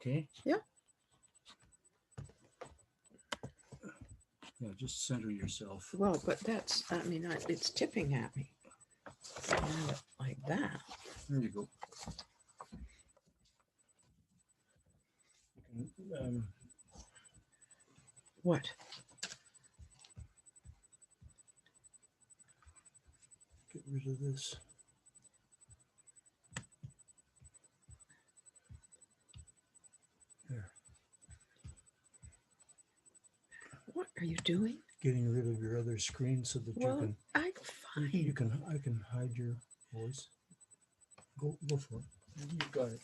Okay. Yeah. Yeah, just center yourself. Well, but that's, I mean, it's tipping at me. Like that. There you go. What? Get rid of this. There. What are you doing? Getting rid of your other screen so that Well, you I'm fine. can I can hide your voice. Go for it. You got it.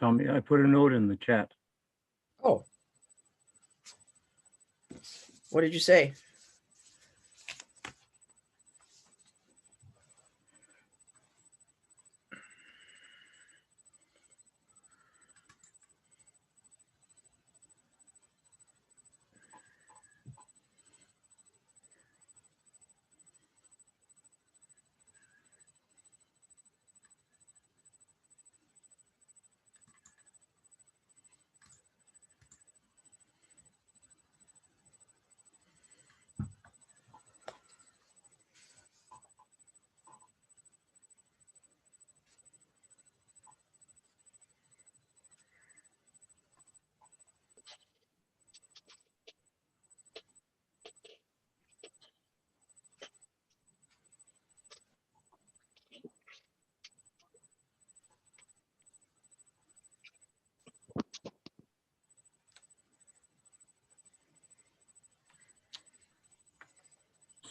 Tommy, I put a note in the chat. Oh. What did you say?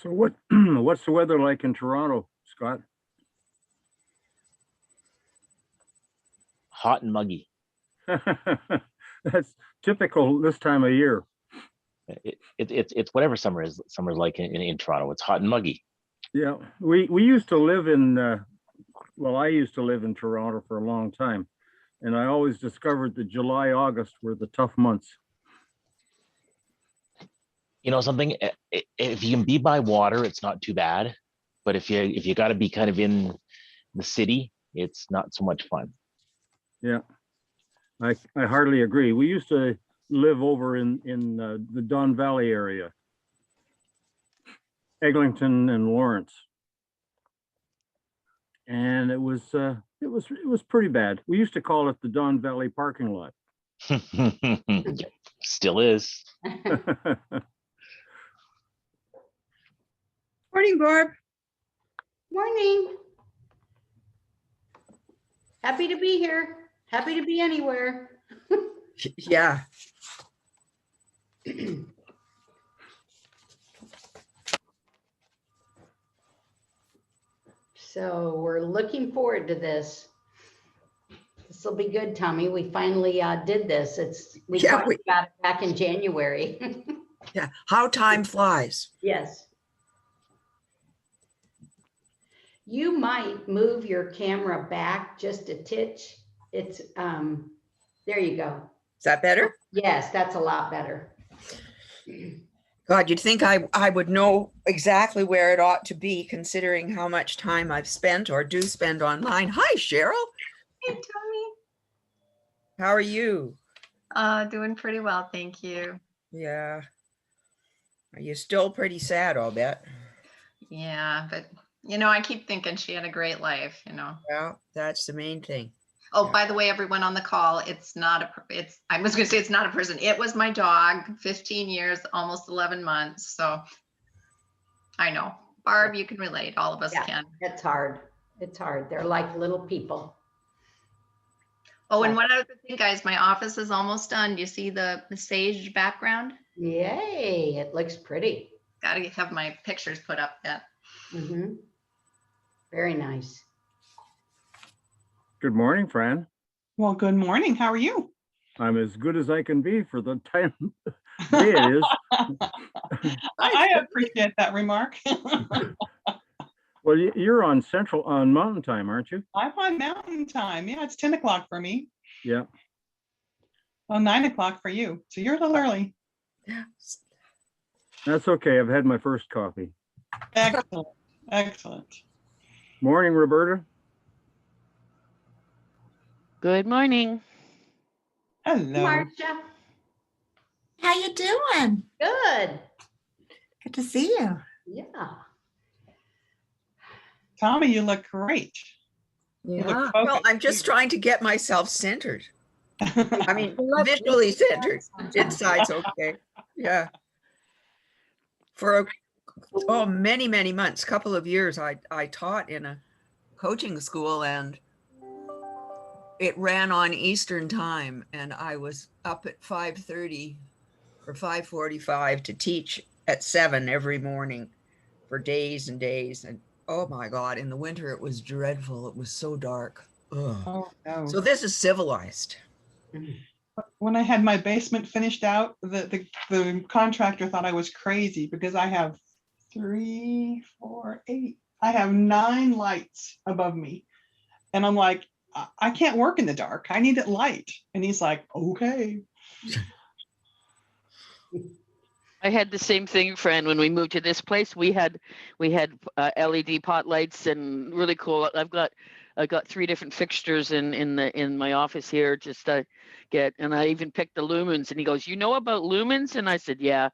So what what's the weather like in Toronto, Scott? Hot and muggy. That's typical this time of year. It's whatever summer's like in Toronto. It's hot and muggy. Yeah, we used to live in well, I used to live in Toronto for a long time, and I always discovered that July, August were the tough months. You know something? If you can be by water, it's not too bad. But if you got to be kind of in the city, it's not so much fun. Yeah, I hardly agree. We used to live over in the Don Valley area, Eglinton and Lawrence, and it was pretty bad. We used to call it the Don Valley parking lot. Still is. Morning, Barb. Morning. Happy to be here. Happy to be anywhere. Yeah. So we're looking forward to this. This will be good, Tommy. We finally did this. We Yeah, talked about it back in January. Yeah. How time flies. Yes. You might move your camera back just a titch. It's there you go. Is that better? Yes, that's a lot better. God, you'd think I would know exactly where it ought to be, considering how much time I've spent or do spend online. Hi, Cheryl. Hey, Tommy. How are you? Doing pretty well, thank you. Yeah. Are you still pretty sad, I'll bet? Yeah, but you know, I keep thinking she had a great life, you know. Yeah, that's the main thing. Oh, Yeah. by the way, everyone on the call, I was gonna say it's not a person. It was my dog, 15 years, almost 11 months. So I know. Barb, you can relate. All of us Yeah. can. It's hard. It's hard. They're like little people. Oh, and one other thing, guys, my office is almost done. Do you see the sage background? Yay, it looks pretty. Gotta have my pictures put up yet. Mm-hmm. Very nice. Good morning, Fran. Well, good morning. How are you? I'm as good as I can be for the time day it is. I appreciate that remark. Well, you're on Mountain Time, aren't you? I'm on Mountain Time. Yeah, it's 10 o'clock for me. Yeah. Well, 9 o'clock for you. So you're a little early. That's okay. I've had my first coffee. Excellent. Excellent. Morning, Roberta. Good morning. Hello. Marcia, How you doing? good. Good to see you. Yeah. Tommy, you look great. You look Yeah. Well, focused. I'm just trying to get myself centered. I mean, Love visually you. centered. Inside's okay. Yeah. For many, many months, couple of years, I taught in a coaching school, and it ran on Eastern time, and I was up at 5:30 or 5:45 to teach at 7 every morning for days and days. And oh my God, in the winter it was dreadful. It was so dark. Ugh. Oh, no. So this is civilized. When I had my basement finished out, the contractor thought I was crazy because I have 3, 4, 8. I have 9 lights above me. And I'm like, I can't work in the dark. I need it light. And he's like, okay. I had the same thing, Fran, when we moved to this place. We had LED pot lights and really cool. I got 3 different fixtures in my office here just to get, and I even picked the lumens, and he goes, "You know about lumens?" And I said, "Yeah."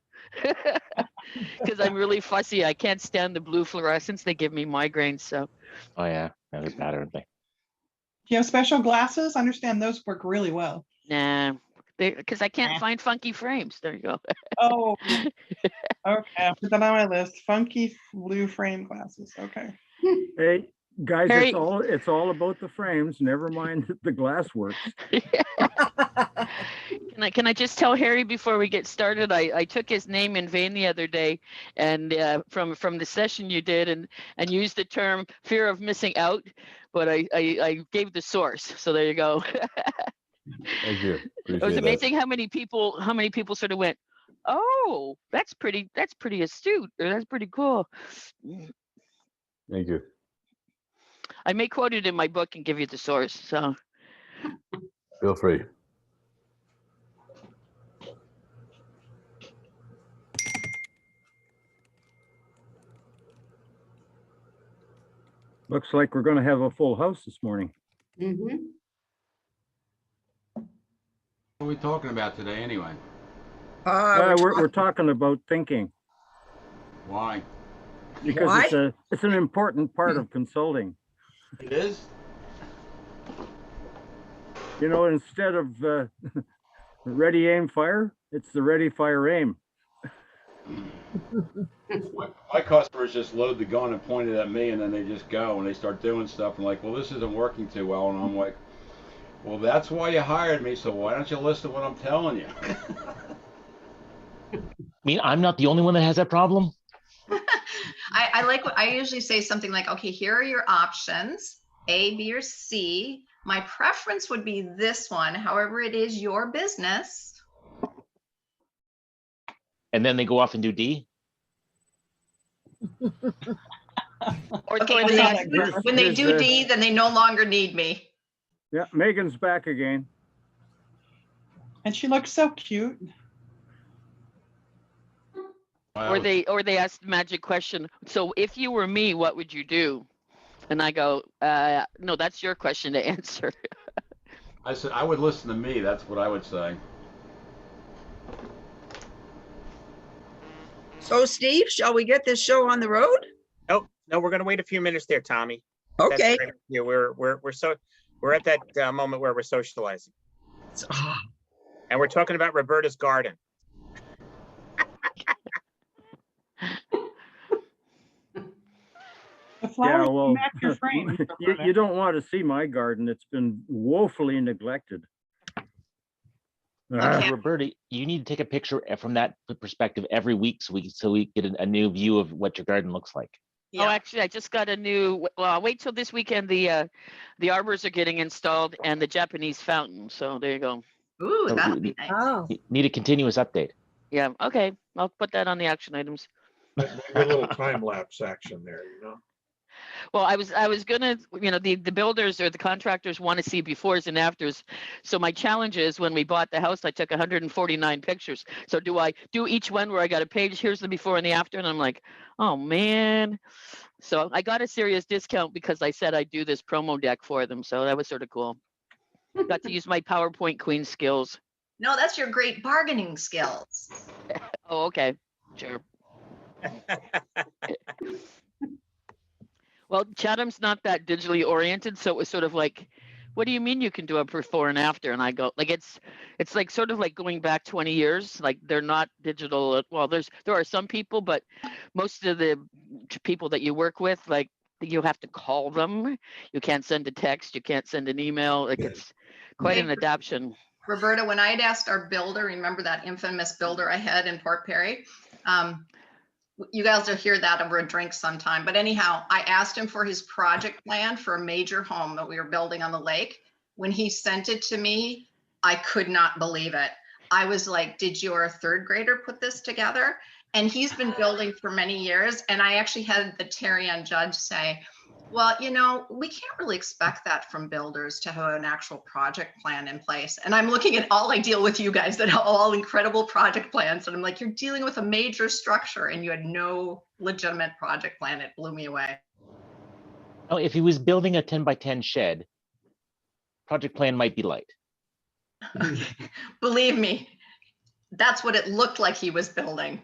Because I'm really fussy. I can't stand the blue fluorescents. They give me migraines. So Oh yeah, that was bad, aren't they? Do you have special glasses? I understand those work really well. nah, because I can't Nah. find funky frames. There you go. Oh, okay. I'll put that on my list. Funky blue frame glasses. Okay. Hey, Guys, Harry- it's all about the frames. Never mind the glass works. Can I just tell Harry before we get started? I took his name in vain the other day, and from the session you did, and used the term fear of missing out, but I gave the source. So there you go. Thank you. It was Appreciate that. amazing how many people sort of went, oh, that's pretty astute, or that's pretty cool. Thank you. I may quote it in my book and give you the source. So Feel free. Looks like we're going to have a full house this morning. Mhm. What are we talking about today anyway? We're talking about thinking Why? because Why? it's an important part of consulting. It is? You know, instead of ready, aim, fire, it's the ready, fire, aim. My customers just load the gun and point it at me, and then they just go and they start doing stuff. And like, well, this isn't working too well. And I'm like, well, that's why you hired me. So why don't you listen to what I'm telling you? I mean, I'm not the only one that has that problem. I like what I usually say something like, okay, here are your options, A, B, or C. My preference would be this one. However, it is your business. And then they go off and do D. Okay, or when they Here's do the- D, then they no longer need me. Yeah, Megan's back again. And she looks so cute. or they ask the magic question. So if you were me, what would you do? And I go, no, that's your question to answer. I said I would listen to me. That's what I would say. So Steve, shall we get this show on the road? Oh, no, we're gonna wait a few minutes there, Tommy. That's Okay. great. Yeah, we're at that moment where we're socializing. And we're talking about Roberta's garden. The flowers well, match your frame. you don't want to see my garden. It's been woefully neglected. Okay. Roberta, you need to take a picture from that perspective every week so we get a new view of what your garden looks like. Oh, actually, I just got a new. Well, I'll wait till this weekend. The arbors are getting installed and the Japanese fountain. So there you go. Ooh, So that'll be nice. Oh, You need a continuous update. Yeah. Okay. I'll put that on the action items. Maybe a little time lapse action there, you know? Well, I was gonna, the builders or the contractors want to see befores and afters. So my challenge is when we bought the house, I took 149 pictures. So do I do each one where I got a page? Here's the before and the after, and I'm like, oh man. So I got a serious discount because I said I'd do this promo deck for them. So that was sort of cool. Got to use my PowerPoint queen skills. No, that's your great bargaining skills. Oh, okay, sure. Well, Chatham's not that digitally oriented, so it was sort of like, what do you mean you can do a before and after? And I go, like, it's like sort of like going back 20 years. Like they're not digital. Well, there are some people, but most of the people that you work with, like you have to call them. You can't send a text. You can't send an email. Like it's quite an adaptation. Roberta, when I had asked our builder, remember that infamous builder I had in Port Perry? You guys will hear that over a drink sometime. But anyhow, I asked him for his project plan for a major home that we were building on the lake. When he sent it to me, I could not believe it. I was like, did your third grader put this together? And he's been building for many years. And I actually had the Terry Ann judge say, well, we can't really expect that from builders to have an actual project plan in place. And I'm looking at all, I deal with you guys that have all incredible project plans. And I'm like, you're dealing with a major structure and you had no legitimate project plan. It blew me away. Oh, if he was building a 10 by 10 shed, project plan might be light. Believe me, that's what it looked like he was building.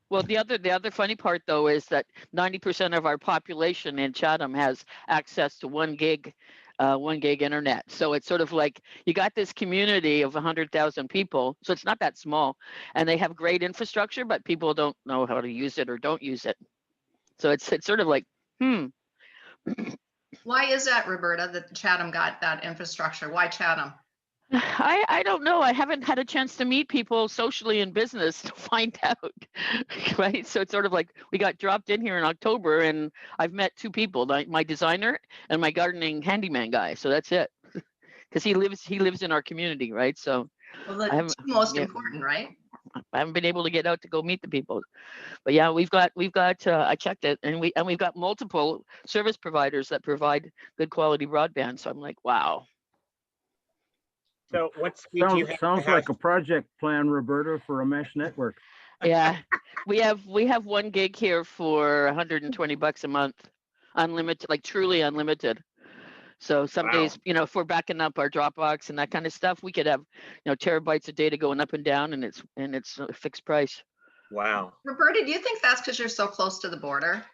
Well, the other funny part though is that 90% of our population in Chatham has access to 1 gig 1 gig internet. So it's sort of like you got this community of 100,000 people. So it's not that small, and they have great infrastructure, but people don't know how to use it or don't use it. So it's sort of like, Why is that, Roberta, that Chatham got that infrastructure? Why Chatham? I don't know. I haven't had a chance to meet people socially in business to find out, right? So it's sort of like we got dropped in here in October, and I've met 2 people, my designer and my gardening handyman guy. So that's it, because he lives in our community, right? So Well, I the haven't, two most yeah, important, right? I haven't been able to get out to go meet the people. But yeah, we've got I checked it, and we've got multiple service providers that provide good quality broadband. So I'm like, wow. So what speed do you have? Sounds like a project plan, Roberta, for a mesh network. Yeah, we have 1 gig here for 120 bucks a month, unlimited, like truly unlimited. So some days, if we're backing up our Dropbox and that kind of stuff, we could have, terabytes of data going up and down, and it's a fixed price. Wow. Roberta, do you think that's because you're so close to the border?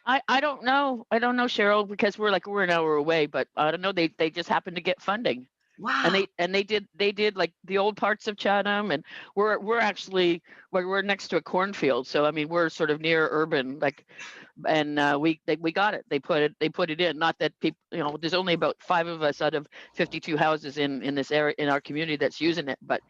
I don't know. I don't know, Cheryl, because we're an hour away, but I don't know. They just happened to get funding. Wow. And they did like the old parts of Chatham, and we're actually we're next to a cornfield, so I mean we're sort of near urban, like, and we got it. They put it in. Not that people, there's only about 5 of us out of 52 houses in this area in our community that's using it, but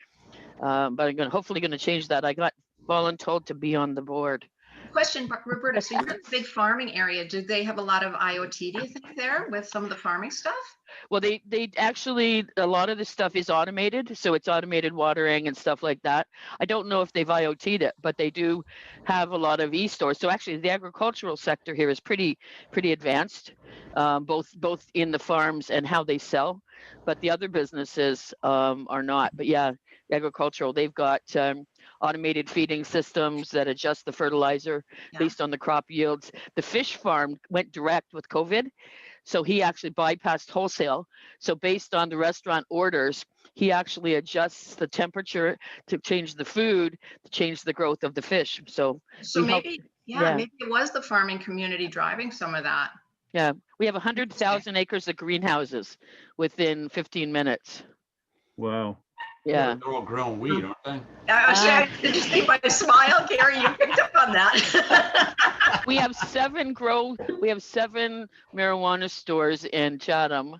I'm hopefully gonna change that. I got voluntold to be on the board. Question, Roberta, so you're in a big farming area. Do they have a lot of IoT, do you think, there with some of the farming stuff? Well, they actually, a lot of this stuff is automated. So it's automated watering and stuff like that. I don't know if they've IoT'd it, but they do have a lot of e-stores. So actually the agricultural sector here is pretty advanced, both in the farms and how they sell. But the other businesses are not. But yeah, agricultural, they've got automated feeding systems that adjust the fertilizer based on the crop yields. The fish farm went direct with COVID. So he actually bypassed wholesale. So based on the restaurant orders, he actually adjusts the temperature to change the food, to change the growth of the fish. So maybe, maybe it was the farming community driving some of that. Yeah, we have 100,000 acres of greenhouses within 15 minutes. Wow. Yeah. They're all growing weed, aren't they? Did you see my smile, Gary? You picked up on that. We have 7 marijuana stores in Chatham,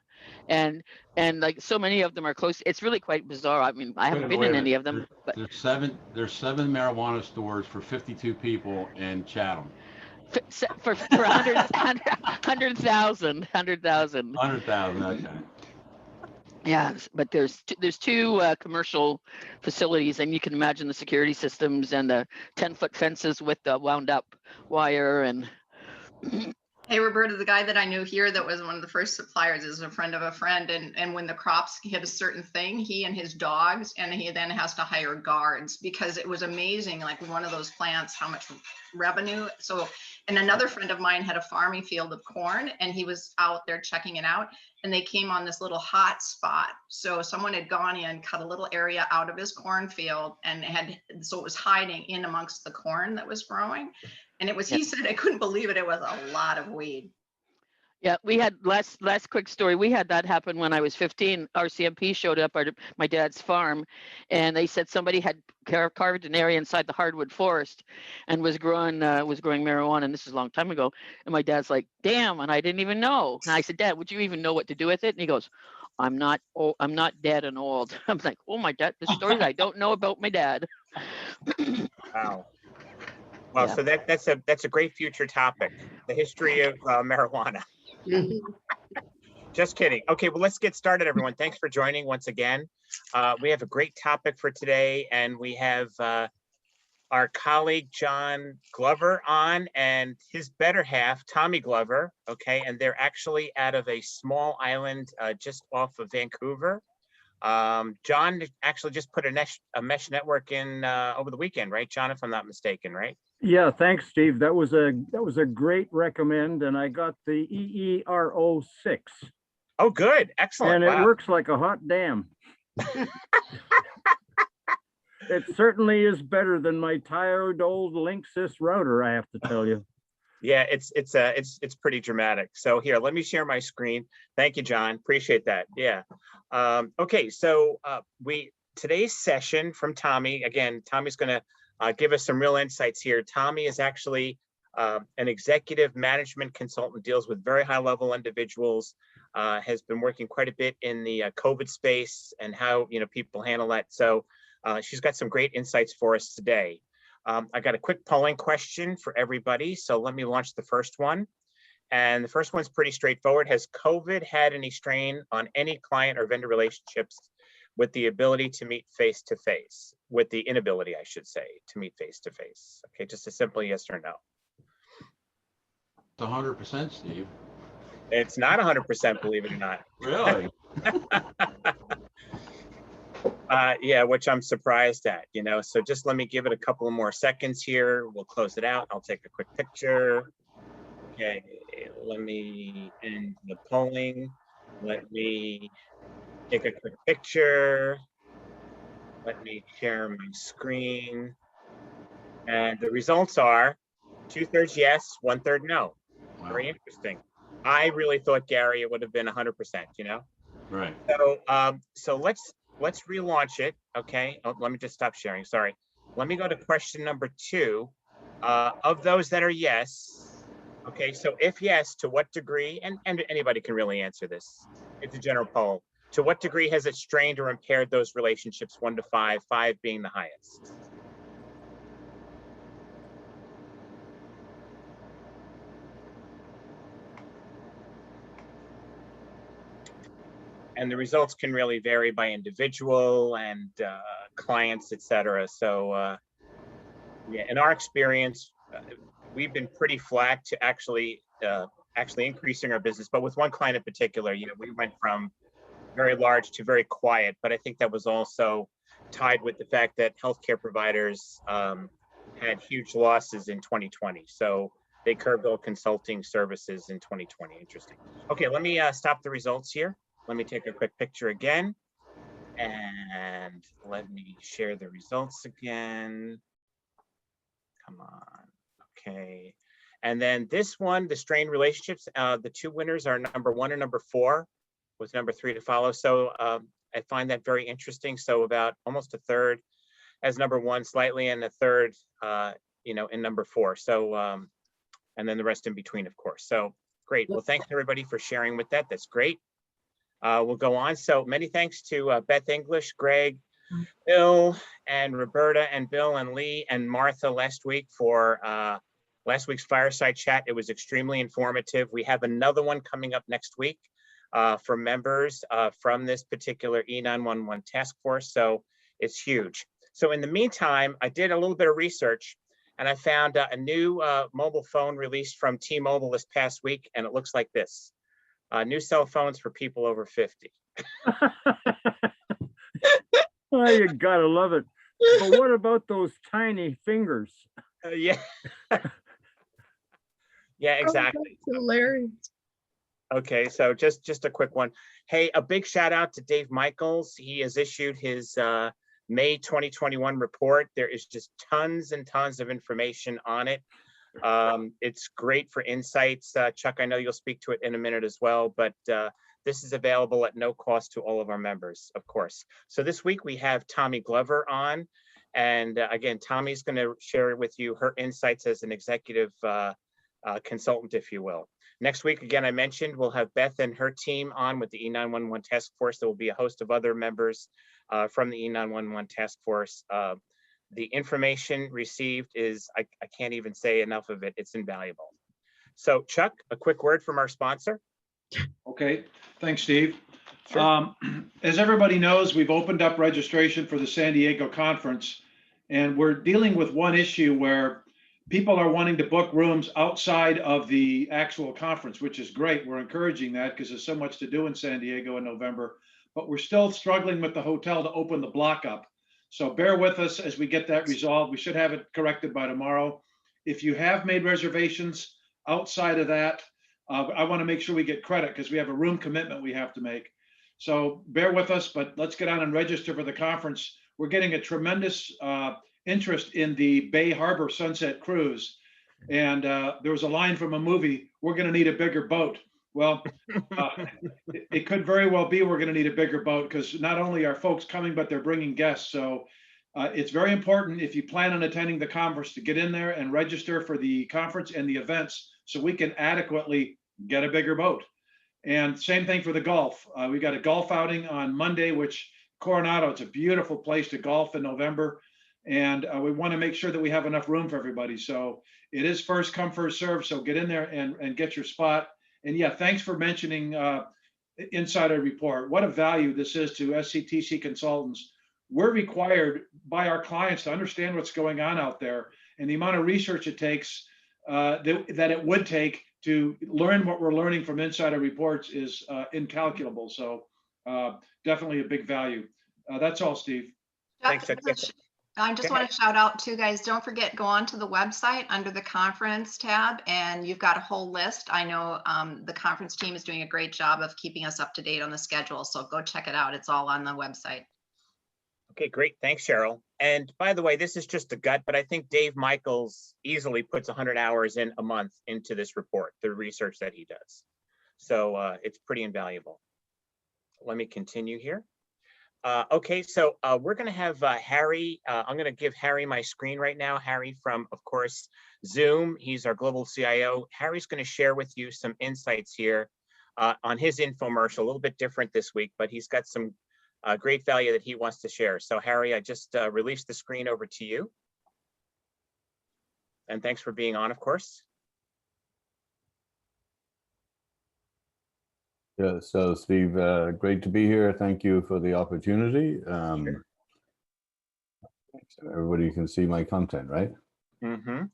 and like so many of them are close. It's really quite bizarre. I mean, I haven't been in any of them. But there's 7 marijuana stores for 52 people in Chatham. For 100,000. 100,000. Okay. Yeah, but there's 2 commercial facilities, and you can imagine the security systems and the 10-foot fences with the wound up wire and. Hey, Roberta, the guy that I knew here that was one of the first suppliers is a friend of a friend. And when the crops hit a certain thing, he and his dogs, and he then has to hire guards, because it was amazing, like one of those plants, how much revenue. So, and another friend of mine had a farming field of corn, and he was out there checking it out, and they came on this little hot spot. So someone had gone in, cut a little area out of his cornfield, and so it was hiding in amongst the corn that was growing. And it was, he said, I couldn't believe it. It was a lot of weed. Yeah, we had last quick story. We had that happen when I was 15. RCMP showed up at my dad's farm, and they said somebody had carved an area inside the hardwood forest and was growing marijuana. And this is a long time ago. And my dad's like, damn, and I didn't even know. And I said, Dad, would you even know what to do with it? And he goes, I'm not dead and old. I'm like, oh my dad, the stories I don't know about my dad. Wow. Well, so that's a great future topic, the history of marijuana. Just kidding. Okay, well, let's get started, everyone. Thanks for joining once again. We have a great topic for today, and we have our colleague John Glover on and his better half, Tommy Glover. Okay, and they're actually out of a small island just off of Vancouver. John actually just put a mesh network in over the weekend, right, John, if I'm not mistaken, right? Yeah, thanks, Steve. That was a great recommend, and I got the EERO6. Oh, good, excellent. And it works like a hot damn. It certainly is better than my tired old Linksys router, I have to tell you. Yeah, it's pretty dramatic. So here, let me share my screen. Thank you, John. Appreciate that. Yeah. Okay, so today's session from Tommy. Again, Tommy's going to give us some real insights here. Tommy is actually an executive management consultant, deals with very high level individuals, has been working quite a bit in the COVID space and how people handle that. So she's got some great insights for us today. I got a quick polling question for everybody. So let me launch the first one. And the first one's pretty straightforward. Has COVID had any strain on any client or vendor relationships with the ability to meet face-to-face, with the inability, I should say, to meet face-to-face? Okay, just a simple yes or no. It's 100%, Steve. It's not 100%, believe it or not. Really? Yeah, which I'm surprised at, so just let me give it a couple of more seconds here. We'll close it out. I'll take a quick picture. Okay, let me end the polling. Let me take a quick picture. Let me share my screen. And the results are 2/3 yes, 1/3 no. Wow. Very interesting. I really thought, Gary, it would have been 100%, Right. So let's relaunch it. Okay. Oh, let me just stop sharing. Sorry. Let me go to question number 2. Of those that are yes. Okay. So if yes, to what degree, and anybody can really answer this. It's a general poll. To what degree has it strained or impaired those relationships, 1 to 5, 5 being the highest? And the results can really vary by individual and clients, et cetera. So yeah, in our experience, we've been pretty flat to actually increasing our business. But with one client in particular, we went from very large to very quiet. But I think that was also tied with the fact that healthcare providers had huge losses in 2020. So they curbed all consulting services in 2020. Interesting. Okay, let me stop the results here. Let me take a quick picture again, and let me share the results again. Come on. Okay. And then this one, the strained relationships, the 2 winners are number 1 and number 4, with number 3 to follow. So I find that very interesting. So about almost a third as number 1 slightly, and a third, in number 4. So, and then the rest in between, of course. So great. Well, thanks everybody for sharing with that. That's great. We'll go on. So many thanks to Beth English, Greg, Bill, and Roberta, and Bill and Lee and Martha last week for last week's fireside chat. It was extremely informative. We have another one coming up next week for members from this particular E911 task force. So it's huge. So in the meantime, I did a little bit of research, and I found a new mobile phone released from T-Mobile this past week, and it looks like this. New cell phones for people over 50. Oh, you gotta love it. But what about those tiny fingers? Yeah. Yeah, exactly. Oh, hilarious. Okay, so just a quick one. Hey, a big shout out to Dave Michaels. He has issued his May 2021 report. There is just tons and tons of information on it. It's great for insights. Chuck, I know you'll speak to it in a minute as well, but this is available at no cost to all of our members, of course. So this week we have Tommy Glover on. And again, Tommy's going to share with you her insights as an executive consultant, if you will. Next week, again, I mentioned we'll have Beth and her team on with the E911 task force. There will be a host of other members from the E911 task force. The information received is, I can't even say enough of it. It's invaluable. So Chuck, a quick word from our sponsor. Okay, thanks, Steve. Sure. As everybody knows, we've opened up registration for the San Diego conference, and we're dealing with one issue where people are wanting to book rooms outside of the actual conference, which is great. We're encouraging that because there's so much to do in San Diego in November, but we're still struggling with the hotel to open the block up. So bear with us as we get that resolved. We should have it corrected by tomorrow. If you have made reservations outside of that, I want to make sure we get credit because we have a room commitment we have to make. So bear with us, but let's get on and register for the conference. We're getting a tremendous interest in the Bay Harbor Sunset Cruise. And there was a line from a movie, "We're going to need a bigger boat." Well, it could very well be we're going to need a bigger boat, because not only are folks coming, but they're bringing guests. So it's very important, if you plan on attending the conference, to get in there and register for the conference and the events so we can adequately get a bigger boat. And same thing for the golf. We got a golf outing on Monday, which Coronado, it's a beautiful place to golf in November. And we want to make sure that we have enough room for everybody. So it is first come, first serve. So get in there and get your spot. And yeah, thanks for mentioning Insider Report. What a value this is to SCTC consultants. We're required by our clients to understand what's going on out there, and the amount of research it takes that it would take to learn what we're learning from Insider Reports is incalculable. So definitely a big value. That's all, Steve. Thanks. I just want to shout out to you guys. Don't forget, go on to the website under the conference tab, and you've got a whole list. I know the conference team is doing a great job of keeping us up to date on the schedule. So go check it out. It's all on the website. Okay, great. Thanks, Cheryl. And by the way, this is just a gut, but I think Dave Michaels easily puts 100 hours in a month into this report, the research that he does. So it's pretty invaluable. Let me continue here. Okay, so we're going to have Harry. I'm going to give Harry my screen right now. Harry from, of course, Zoom. He's our global CIO. Harry's going to share with you some insights here on his infomercial, a little bit different this week, but he's got some great value that he wants to share. So Harry, I just released the screen over to you. And thanks for being on, of course. Yeah, so Steve, great to be here. Thank you for the opportunity. Sure. So everybody can see my content, right? Mm-hmm.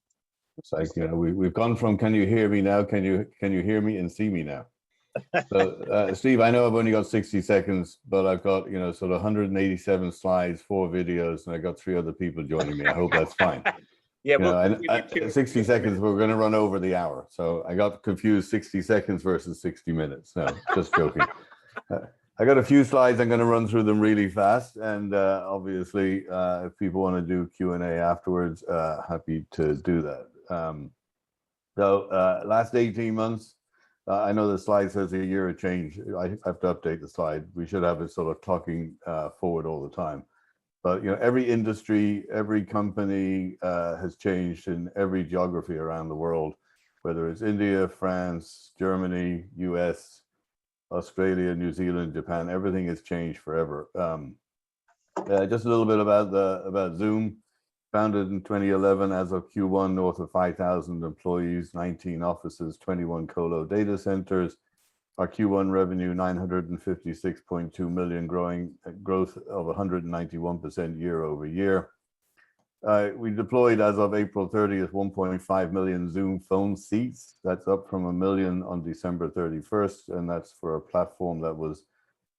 It's like, you know, we've gone from can you hear me now? Can you hear me and see me now? So Steve, I know I've only got 60 seconds, but I've got, you know, sort of 187 slides, 4 videos, and I got 3 other people joining me. I hope that's fine. Yeah, You know, and 60 seconds, we're going to run over the hour. So I got confused, 60 seconds versus 60 minutes. No, just joking. I got a few slides. I'm going to run through them really fast. And obviously, if people want to do Q&A afterwards, happy to do that. Last 18 months, I know the slide says a year of change. I have to update the slide. We should have it sort of talking forward all the time. But you know, every industry, every company has changed in every geography around the world, whether it's India, France, Germany, US, Australia, New Zealand, Japan. Everything has changed forever. Just a little bit about Zoom. Founded in 2011, as of Q1, north of 5,000 employees, 19 offices, 21 colo data centers. Our Q1 revenue, 956.2 million, growth of 191% year over year. We deployed, as of April 30th, 1.5 million Zoom phone seats. That's up from 1 million on December 31st, and that's for a platform that was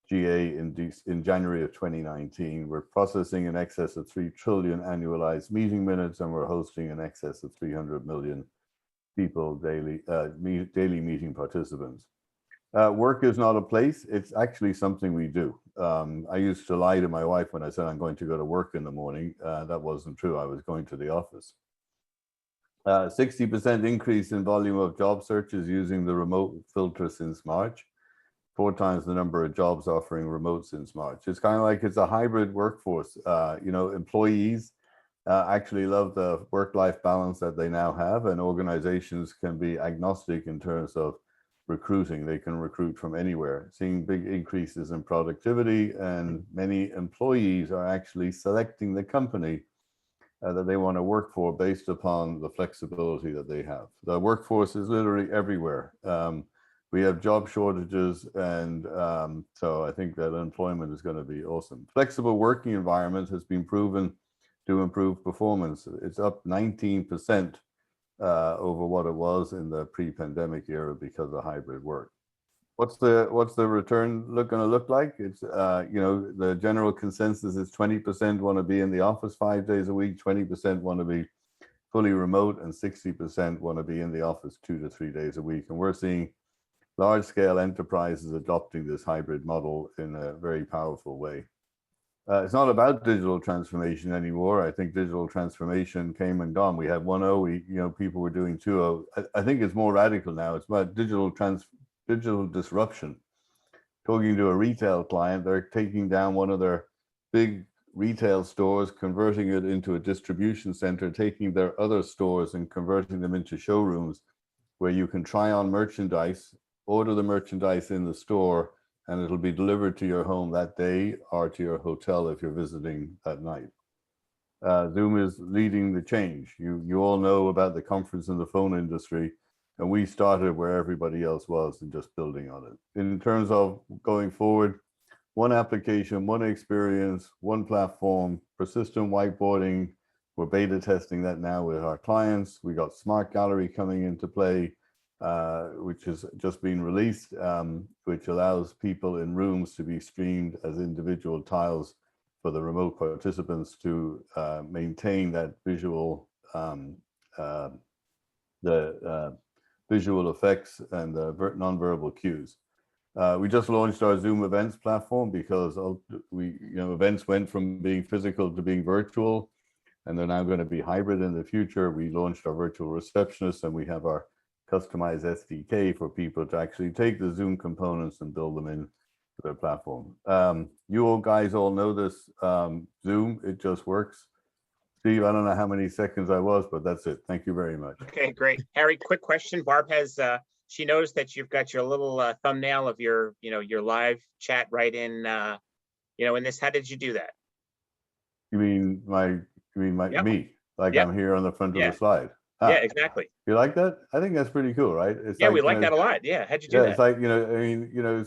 GA in January of 2019. We're processing in excess of 3 trillion annualized meeting minutes, and we're hosting in excess of 300 million people daily, daily meeting participants. Work is not a place, it's actually something we do. I used to lie to my wife when I said I'm going to go to work in the morning. That wasn't true, I was going to the office. 60% increase in volume of job searches using the remote filter since March. 4 times the number of jobs offering remote since March. It's kind of like it's a hybrid workforce. You know, employees actually love the work-life balance that they now have, and organizations can be agnostic in terms of recruiting. They can recruit from anywhere, seeing big increases in productivity, and many employees are actually selecting the company that they want to work for based upon the flexibility that they have. The workforce is literally everywhere. We have job shortages, and so I think that employment is going to be awesome. Flexible working environment has been proven to improve performance. It's up 19% over what it was in the pre-pandemic era because of hybrid work. What's the return going to look like? It's you know, the general consensus is 20% want to be in the office 5 days a week, 20% want to be fully remote, and 60% want to be in the office 2 to 3 days a week. And we're seeing large-scale enterprises adopting this hybrid model in a very powerful way. It's not about digital transformation anymore. I think digital transformation came and gone. We had 1.0, people were doing 2.0. I think it's more radical now. It's about digital disruption. Talking to a retail client, they're taking down one of their big retail stores, converting it into a distribution center, taking their other stores and converting them into showrooms where you can try on merchandise, order the merchandise in the store, and it'll be delivered to your home that day or to your hotel if you're visiting that night. Zoom is leading the change. You all know about the conference in the phone industry, and we started where everybody else was and just building on it. In terms of going forward, one application, one experience, one platform, persistent whiteboarding. We're beta testing that now with our clients. We got Smart Gallery coming into play, which has just been released, which allows people in rooms to be streamed as individual tiles for the remote participants to maintain that visual, visual effects and the nonverbal cues. We just launched our Zoom events platform because events went from being physical to being virtual, and they're now going to be hybrid in the future. We launched our virtual receptionist, and we have our customized SDK for people to actually take the Zoom components and build them in their platform. You all guys all know this Zoom, it just works. Steve, I don't know how many seconds I was, but that's it. Thank you very much. Okay, great. Harry, quick question. Barb has, she noticed that you've got your little thumbnail of your, your live chat right in, in this. How did you do that? You mean Yep. me? Like Yep. I'm here on the front of Yeah. the slide. Yeah, exactly. You like that? I think that's pretty cool, right? It's Yeah, like, we like that a lot. Yeah, how'd you do that? It's like,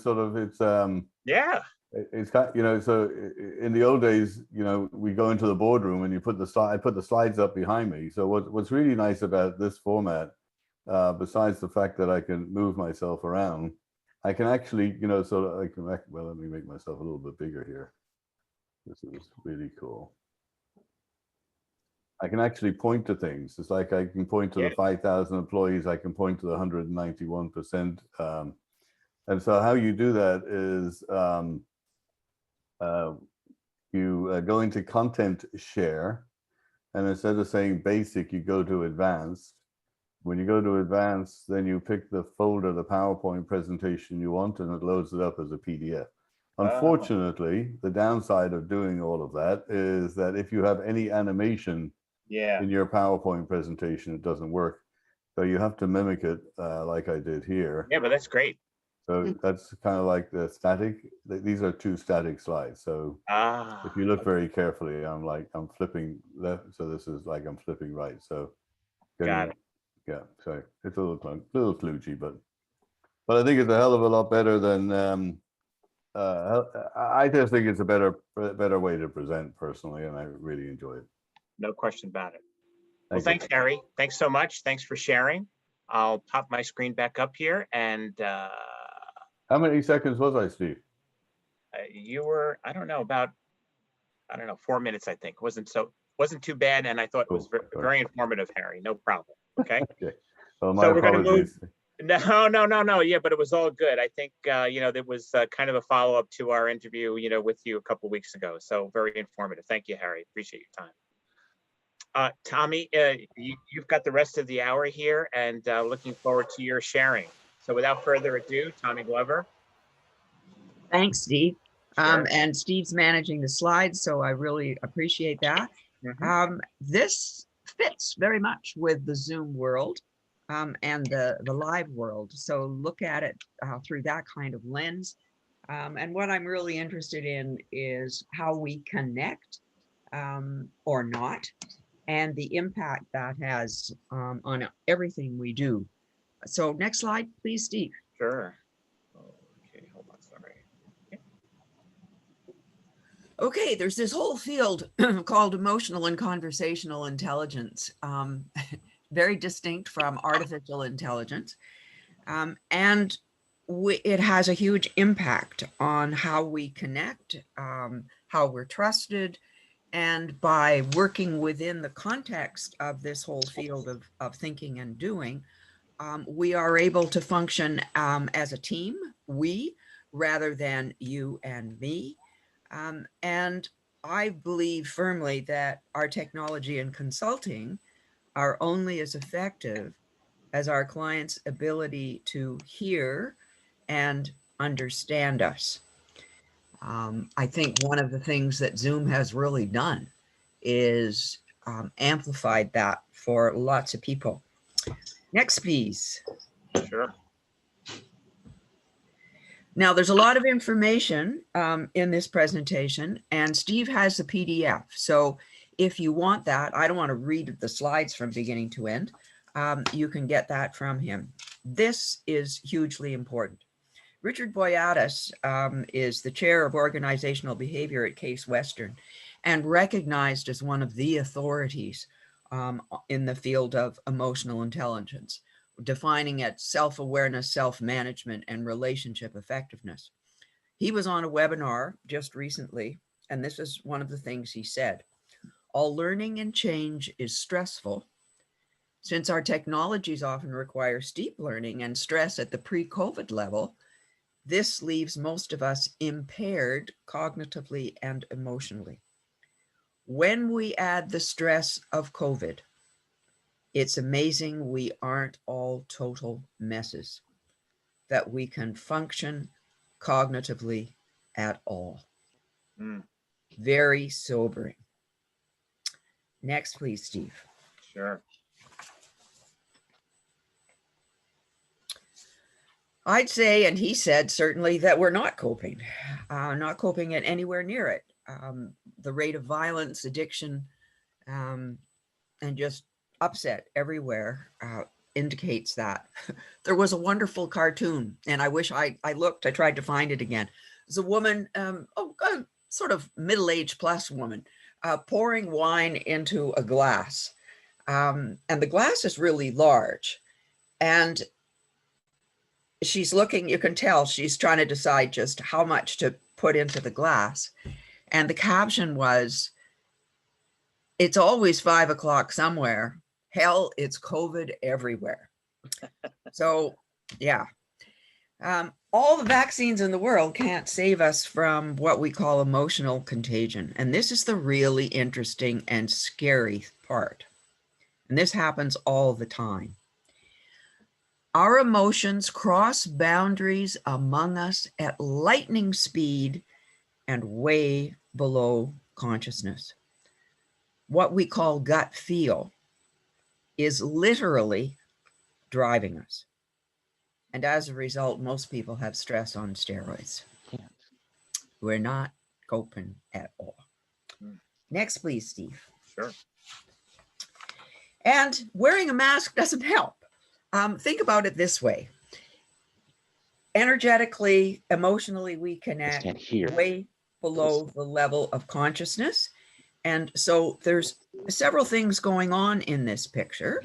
sort of, it's yeah. It's kind, so in the old days, we go into the boardroom and you put I put the slides up behind me. So what's really nice about this format, besides the fact that I can move myself around, I can actually, sort of, well, let me make myself a little bit bigger here. This is really cool. I can actually point to things. It's like I can point to the 5,000 employees. I can point to the 191%. And so how you do that is you go into content share, and instead of saying basic, you go to advanced. When you go to advanced, then you pick the folder, the PowerPoint presentation you want, and it loads it up as a PDF. Unfortunately, the downside of doing all of that is that if you have any animation in your PowerPoint presentation, it doesn't work. So you have to mimic it like I did here. Yeah, but that's great. So that's kind of like the static. These are two static slides. So if you look very carefully, I'm flipping left. So this is like I'm flipping right. So got it. Yeah, sorry, it's a little kludgy, but I think it's a hell of a lot better than. I just think it's a better way to present personally, and I really enjoy it. No question about it. Well, thanks, Harry. Thanks so much. Thanks for sharing. I'll pop my screen back up here, and how many seconds was I, Steve? You were, I don't know, 4 minutes, I think. Wasn't too bad, and I thought it was very informative, Harry. No problem. Okay. Okay. Well, so we're going to move. No. Yeah, but it was all good. I think there was kind of a follow up to our interview, with you a couple of weeks ago. So very informative. Thank you, Harry. Appreciate your time. Tommy, you've got the rest of the hour here, and looking forward to your sharing. So without further ado, Tommy Glover. Thanks, Steve. Sure. And Steve's managing the slides, so I really appreciate that. This fits very much with the Zoom world and the live world. So look at it through that kind of lens. And what I'm really interested in is how we connect or not, and the impact that has on everything we do. So next slide, please, Steve. Sure. Okay, hold on, sorry. Okay, there's this whole field called emotional and conversational intelligence, very distinct from artificial intelligence. And it has a huge impact on how we connect, how we're trusted. And by working within the context of this whole field of thinking and doing, we are able to function as a team, we, rather than you and me. And I believe firmly that our technology and consulting are only as effective as our clients' ability to hear and understand us. I think one of the things that Zoom has really done is amplified that for lots of people. Next, please. Sure. Now, there's a lot of information in this presentation, and Steve has the PDF. So if you want that, I don't want to read the slides from beginning to end. You can get that from him. This is hugely important. Richard Boyatis is the chair of organizational behavior at Case Western and recognized as one of the authorities in the field of emotional intelligence, defining it self-awareness, self-management, and relationship effectiveness. He was on a webinar just recently, and this is one of the things he said. All learning and change is stressful. Since our technologies often require steep learning and stress at the pre-COVID level, this leaves most of us impaired cognitively and emotionally. When we add the stress of COVID, it's amazing we aren't all total messes, that we can function cognitively at all. Very sobering. Next, please, Steve. Sure. I'd say, and he said certainly, that we're not coping at anywhere near it. The rate of violence, addiction, and just upset everywhere indicates that. There was a wonderful cartoon, and I wish I tried to find it again. There's a woman, sort of middle-aged plus woman, pouring wine into a glass. And the glass is really large. And she's looking, you can tell she's trying to decide just how much to put into the glass. And the caption was, "It's always 5 o'clock somewhere. Hell, it's COVID everywhere." So, yeah. All the vaccines in the world can't save us from what we call emotional contagion. And this is the really interesting and scary part. And this happens all the time. Our emotions cross boundaries among us at lightning speed and way below consciousness. What we call gut feel is literally driving us. And as a result, most people have stress on steroids. We're not coping at all. Next, please, Steve. Sure. And wearing a mask doesn't help. Think about it this way. Energetically, emotionally, we connect way below the level of consciousness. And so there's several things going on in this picture.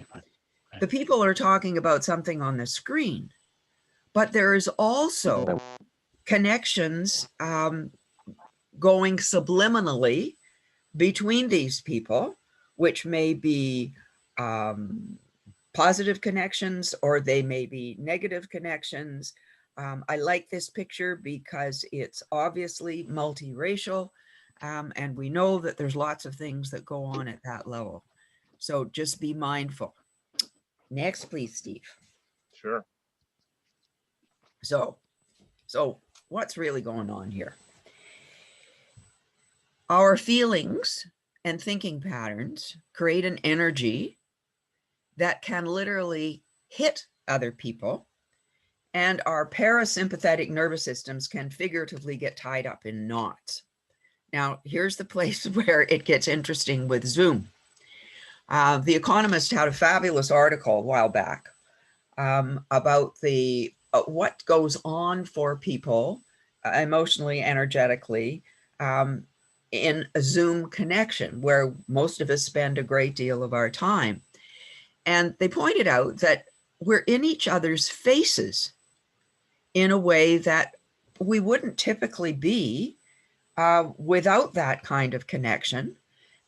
The people are talking about something on the screen, but there is also connections going subliminally between these people, which may be positive connections or they may be negative connections. I like this picture because it's obviously multiracial, and we know that there's lots of things that go on at that level. So just be mindful. Next, please, Steve. Sure. So what's really going on here? Our feelings and thinking patterns create an energy that can literally hit other people, and our parasympathetic nervous systems can figuratively get tied up in knots. Now, here's the place where it gets interesting with Zoom. The Economist had a fabulous article a while back about the what goes on for people emotionally, energetically, in a Zoom connection, where most of us spend a great deal of our time. And they pointed out that we're in each other's faces in a way that we wouldn't typically be without that kind of connection.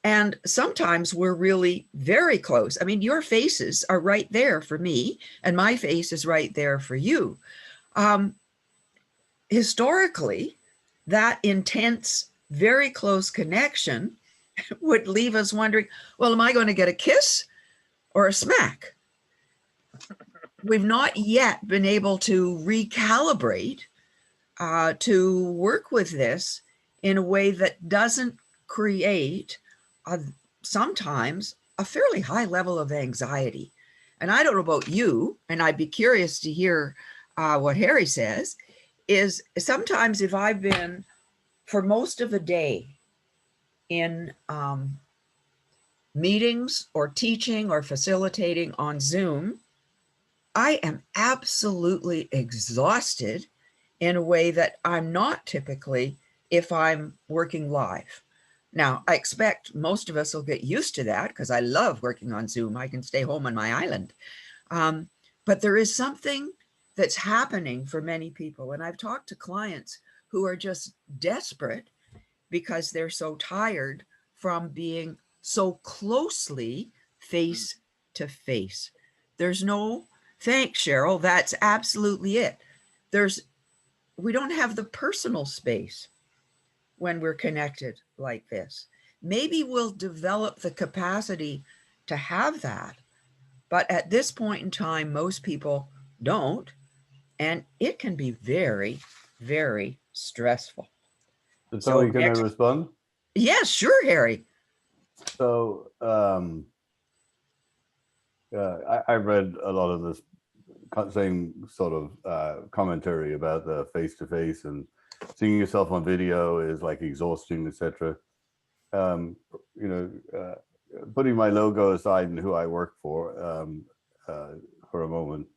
And sometimes we're really very close. I mean, your faces are right there for me, and my face is right there for you. Historically, that intense very close connection would leave us wondering, well, am I going to get a kiss or a smack? We've not yet been able to recalibrate to work with this in a way that doesn't create sometimes a fairly high level of anxiety. And I don't know about you, and I'd be curious to hear what Harry says, is sometimes if I've been for most of the day in meetings or teaching or facilitating on Zoom, I am absolutely exhausted in a way that I'm not typically if I'm working live. Now, I expect most of us will get used to that because I love working on Zoom. I can stay home on my island. But there is something that's happening for many people. And I've talked to clients who are just desperate because they're so tired from being so closely face to face. There's no, thanks, Cheryl, that's absolutely it. We don't have the personal space when we're connected like this. Maybe we'll develop the capacity to have that, but at this point in time, most people don't, and it can be very, very stressful. So Tony, can I respond? Yes, sure, Harry. So I read a lot of this same sort of commentary about the face-to-face and seeing yourself on video is like exhausting, etc. Putting my logo aside and who I work for a moment,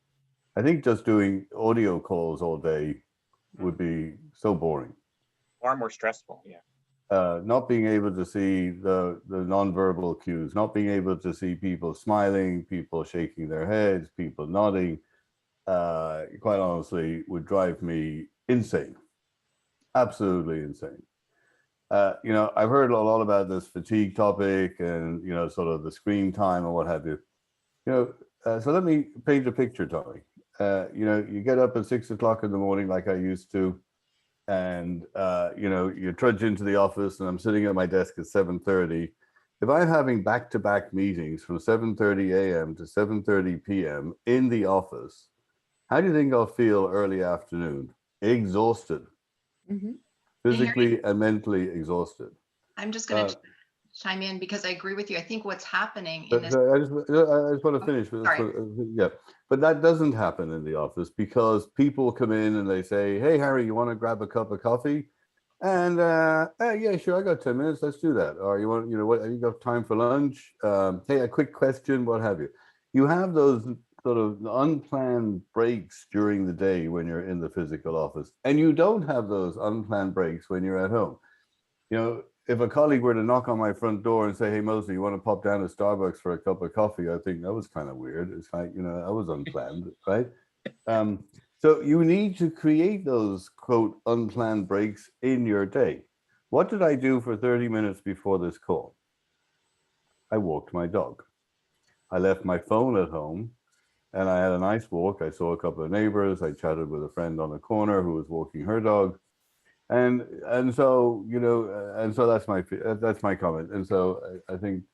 I think just doing audio calls all day would be so boring. Far more stressful, yeah. Not being able to see the nonverbal cues, not being able to see people smiling, people shaking their heads, people nodding, quite honestly, would drive me insane. Absolutely insane. I've heard a lot about this fatigue topic and, sort of the screen time and what have you. So let me paint a picture, Tommy. You get up at 6 o'clock in the morning like I used to, and you trudge into the office, and I'm sitting at my desk at 7:30. If I'm having back-to-back meetings from 7:30 a.m. to 7:30 p.m. in the office, how do you think I'll feel early afternoon? Exhausted. Mm-hmm. Physically and mentally exhausted. I'm just going to chime in because I agree with you. I think what's happening in this. I just want to finish. Yeah, but that doesn't happen in the office because people come in and they say, "Hey, Harry, you want to grab a cup of coffee?" And yeah, sure, I got 10 minutes. Let's do that. Or you want, what? You got time for lunch? Hey, a quick question, what have you? You have those sort of unplanned breaks during the day when you're in the physical office, and you don't have those unplanned breaks when you're at home. If a colleague were to knock on my front door and say, "Hey, Mosley, you want to pop down to Starbucks for a cup of coffee?" I think that was kind of weird. It's like, that was unplanned, right? So you need to create those, quote, unplanned breaks in your day. What did I do for 30 minutes before this call? I walked my dog. I left my phone at home and I had a nice walk. I saw a couple of neighbors. I chatted with a friend on the corner who was walking her dog. And so, and so that's my comment. And so I think.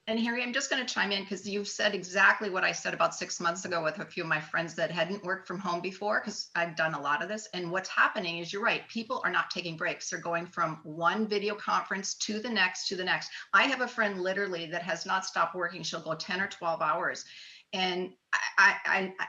And Harry, I'm just going to chime in because you've said exactly what I said about 6 months ago with a few of my friends that hadn't worked from home before, because I've done a lot of this. And what's happening is, you're right, people are not taking breaks. They're going from one video conference to the next, to the next. I have a friend literally that has not stopped working. She'll go 10 or 12 hours. And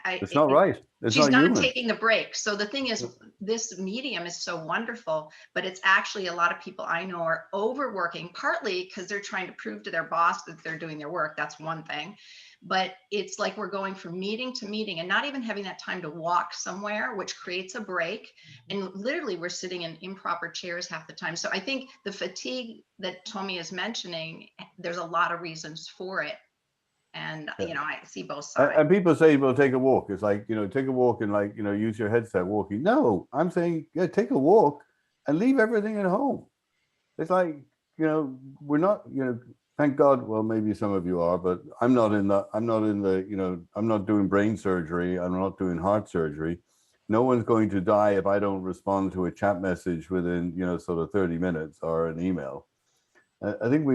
it's not right. She's not taking the break. So the thing is, this medium is so wonderful, but it's actually a lot of people I know are overworking, partly because they're trying to prove to their boss that they're doing their work. That's one thing. But it's like we're going from meeting to meeting and not even having that time to walk somewhere, which creates a break. And literally we're sitting in improper chairs half the time. So I think the fatigue that Tommy is mentioning, there's a lot of reasons for it. And, I see both sides. And people say, well, take a walk. It's like, take a walk and use your headset walking. No, I'm saying, yeah, take a walk and leave everything at home. It's like, we're not, thank God, well, maybe some of you are, but I'm not doing brain surgery. I'm not doing heart surgery. no one's going to die if I don't respond to a chat message within, sort of 30 minutes or an email. I think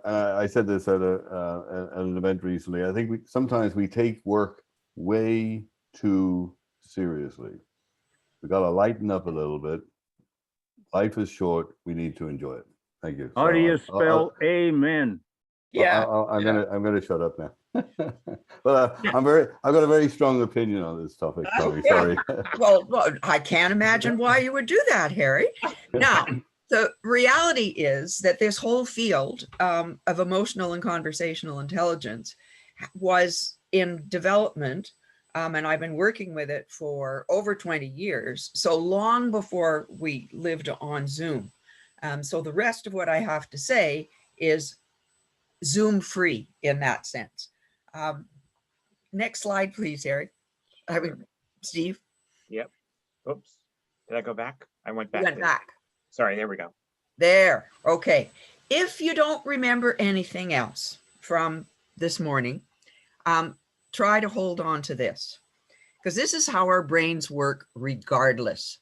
I said this at an event recently. I think sometimes we take work way too seriously. We got to lighten up a little bit. Life is short. We need to enjoy it. Thank you. How do you spell amen? Yeah. I'm gonna shut up now. But I've got a very strong opinion on this topic. Sorry. Well, I can't imagine why you would do that, Harry. Now, the reality is that this whole field of emotional and conversational intelligence was in development, and I've been working with it for over 20 years, so long before we lived on Zoom. So the rest of what I have to say is Zoom free in that sense. Next slide, please, Harry. Steve. Yep. Oops. Did I go back? I went back. You went back. Sorry, there we go. There. Okay. If you don't remember anything else from this morning, try to hold on to this, because this is how our brains work regardless.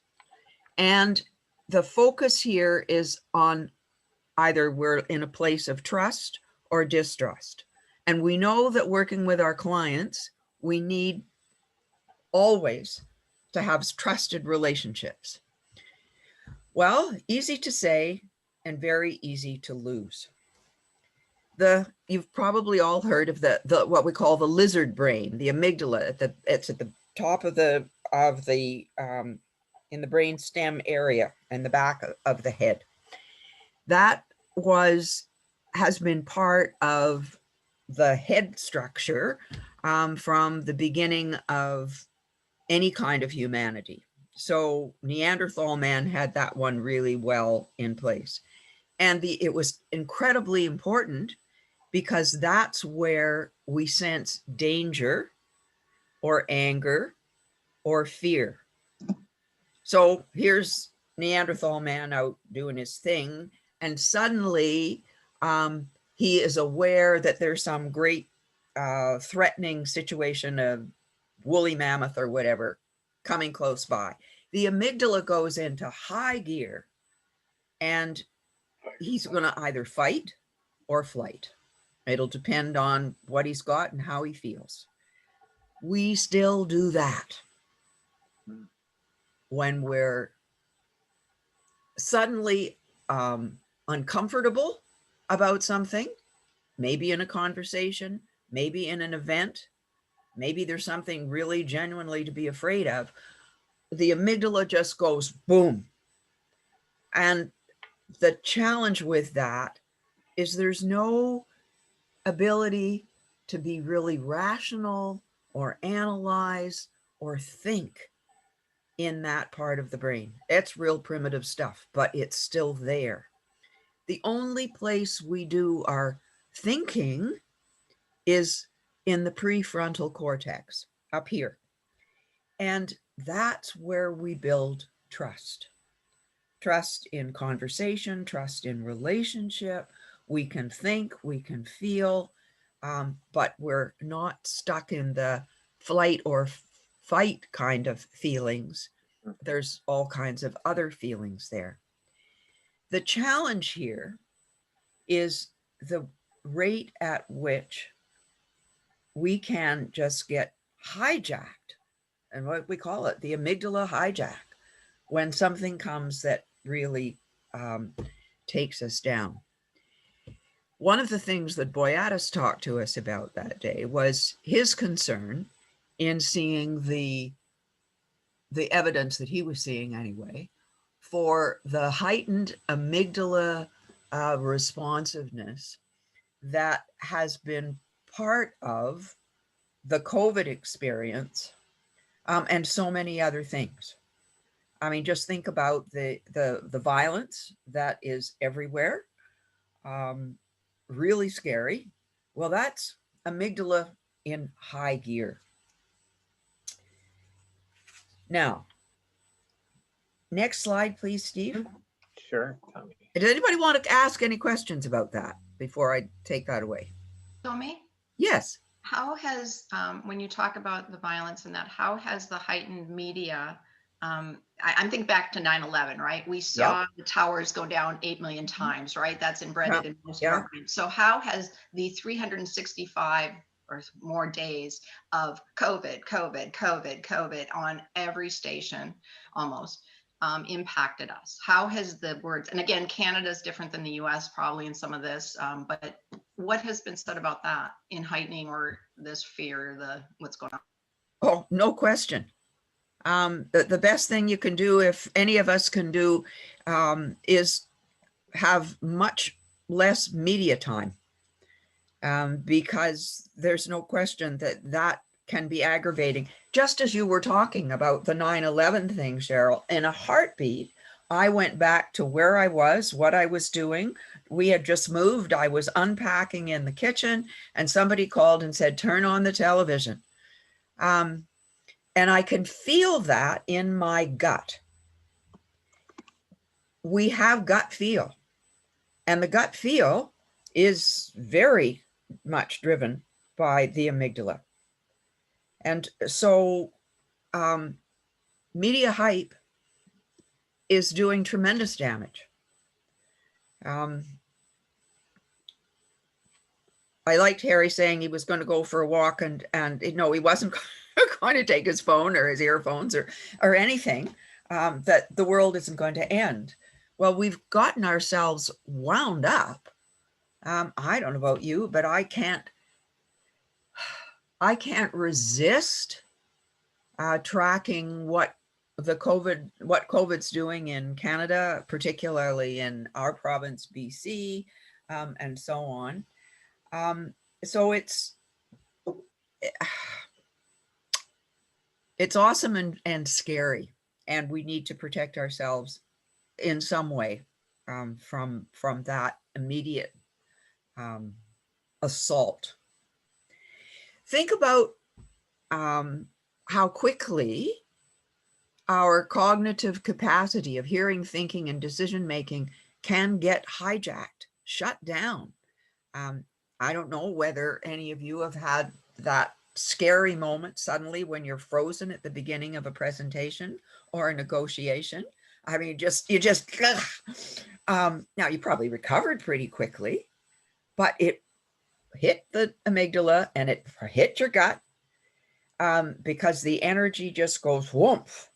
And the focus here is on either we're in a place of trust or distrust. And we know that working with our clients, we need always to have trusted relationships. Well, easy to say and very easy to lose. You've probably all heard of the what we call the lizard brain, the amygdala. It's at the top of the in the brain stem area and the back of the head. That has been part of the head structure from the beginning of any kind of humanity. So Neanderthal man had that one really well in place. And it was incredibly important because that's where we sense danger or anger or fear. So here's Neanderthal man out doing his thing, and suddenly he is aware that there's some great threatening situation, of woolly mammoth or whatever coming close by. The amygdala goes into high gear and he's going to either fight or flight. It'll depend on what he's got and how he feels. We still do that when we're suddenly uncomfortable about something, maybe in a conversation, maybe in an event, maybe there's something really genuinely to be afraid of. The amygdala just goes boom. And the challenge with that is there's no ability to be really rational or analyze or think in that part of the brain. It's real primitive stuff, but it's still there. The only place we do our thinking is in the prefrontal cortex up here. And that's where we build trust. Trust in conversation, trust in relationship. We can think, we can feel, but we're not stuck in the flight or fight kind of feelings. There's all kinds of other feelings there. The challenge here is the rate at which we can just get hijacked, and what we call it, the amygdala hijack, when something comes that really takes us down. One of the things that Boyatis talked to us about that day was his concern in seeing the evidence that he was seeing anyway, for the heightened amygdala responsiveness that has been part of the COVID experience and so many other things. I mean, just think about the violence that is everywhere, really scary. Well, that's amygdala in high gear. Now, next slide, please, Steve. Sure, Tommy. Does anybody want to ask any questions about that before I take that away? Tommy? Yes. How has, when you talk about the violence and that, how has the heightened media, I'm thinking back to 9/11, right? We saw the towers go down 8 million times, right? That's embedded in most of our brains. So how has the 365 or more days of COVID on every station almost impacted us? How has the words, and again, Canada is different than the US probably in some of this, but what has been said about that in heightening or this fear, what's going on? Oh, no question. The best thing you can do, if any of us can do, is have much less media time, because there's no question that that can be aggravating. Just as you were talking about the 9/11 thing, Cheryl, in a heartbeat, I went back to where I was, what I was doing. We had just moved. I was unpacking in the kitchen and somebody called and said, turn on the television. And I can feel that in my gut. We have gut feel, and the gut feel is very much driven by the amygdala. And so media hype is doing tremendous damage. I liked Harry saying he was going to go for a walk, and no, he wasn't going to take his phone or his earphones or anything, that the world isn't going to end. Well, we've gotten ourselves wound up. I don't know about you, but I can't resist tracking what COVID's doing in Canada, particularly in our province, BC, and so on. So it's awesome and scary, and we need to protect ourselves in some way from that immediate assault. Think about how quickly our cognitive capacity of hearing, thinking, and decision-making can get hijacked, shut down. I don't know whether any of you have had that scary moment suddenly when you're frozen at the beginning of a presentation or a negotiation. I mean, you just, now you probably recovered pretty quickly, but it hit the amygdala and it hit your gut, because the energy just goes whoomph.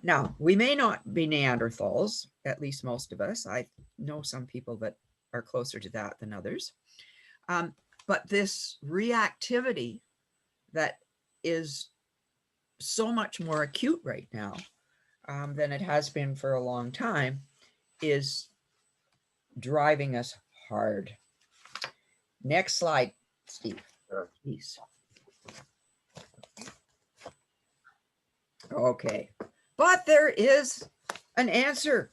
Now, we may not be Neanderthals, at least most of us. I know some people that are closer to that than others. But this reactivity that is so much more acute right now than it has been for a long time is driving us hard. Next slide, Steve, please. Okay, but there is an answer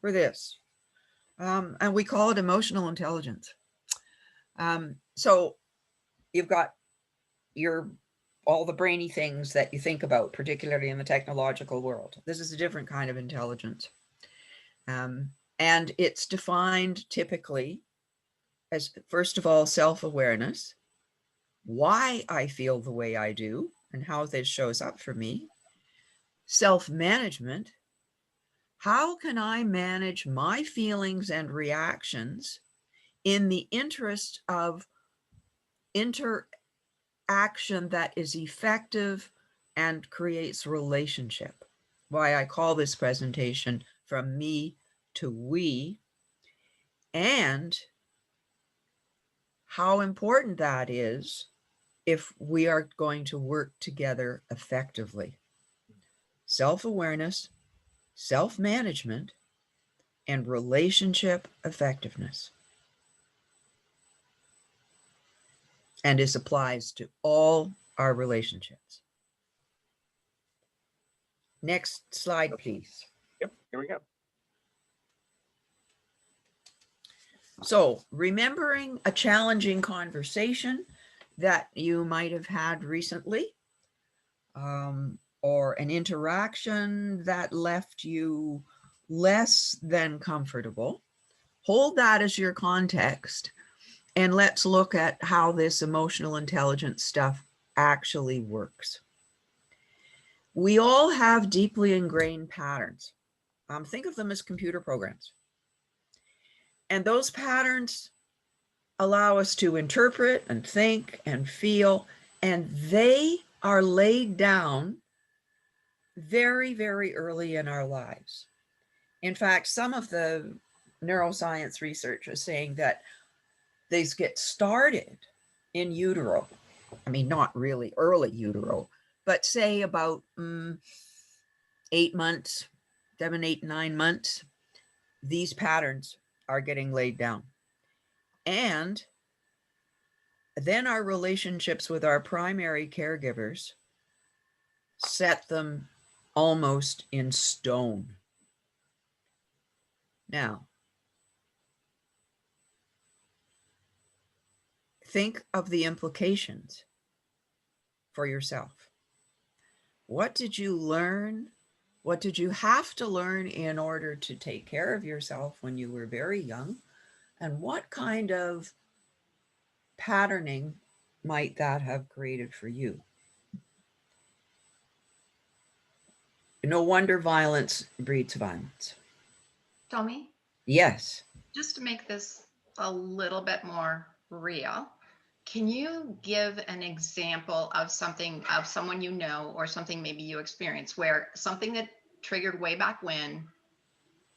for this, and we call it emotional intelligence. So you've got all the brainy things that you think about, particularly in the technological world. This is a different kind of intelligence. And it's defined typically as, first of all, self-awareness, why I feel the way I do and how this shows up for me. Self-management, how can I manage my feelings and reactions in the interest of interaction that is effective and creates relationship? Why I call this presentation From Me to We, and how important that is if we are going to work together effectively. Self-awareness, self-management, and relationship effectiveness. And this applies to all our relationships. Next slide, please. Yep, here we go. So, remembering a challenging conversation that you might have had recently, or an interaction that left you less than comfortable, hold that as your context And let's look at how this emotional intelligence stuff actually works. We all have deeply ingrained patterns. Think of them as computer programs. And those patterns allow us to interpret and think and feel, and they are laid down very, very early in our lives. In fact, some of the neuroscience research is saying that these get started in utero. I mean, not really early utero, but say about 8 months, 7, 8, 9 months, these patterns are getting laid down. And then our relationships with our primary caregivers set them almost in stone. Now, think of the implications for yourself. What did you learn? What did you have to learn in order to take care of yourself when you were very young? And what kind of patterning might that have created for you? No wonder violence breeds violence. Tommy, Yes. just to make this a little bit more real, can you give an example of something, of someone you know, or something maybe you experienced, where something that triggered way back when,